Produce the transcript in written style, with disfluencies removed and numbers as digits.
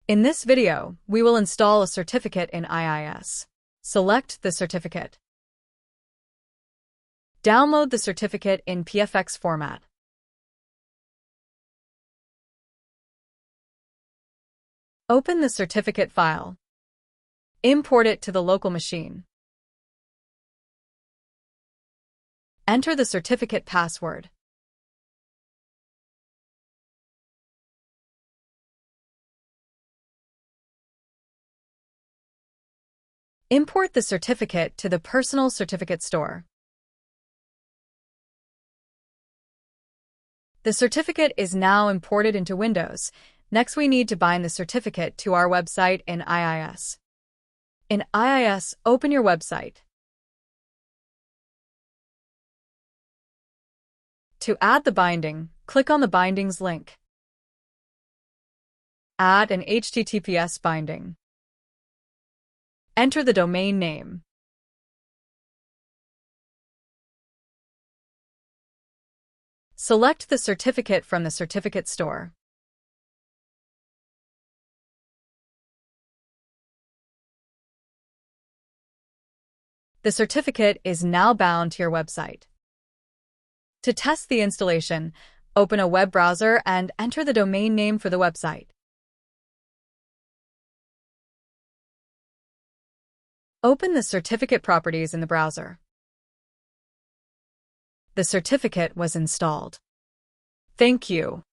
In this video, we will install a certificate in IIS. Select the certificate. Download the certificate in PFX format. Open the certificate file. Import it to the local machine. Enter the certificate password. Import the certificate to the Personal Certificate Store. The certificate is now imported into Windows. Next, we need to bind the certificate to our website in IIS. In IIS, open your website. To add the binding, click on the bindings link. Add an HTTPS binding. Enter the domain name. Select the certificate from the certificate store. The certificate is now bound to your website. To test the installation, open a web browser and enter the domain name for the website. Open the certificate properties in the browser. The certificate was installed. Thank you.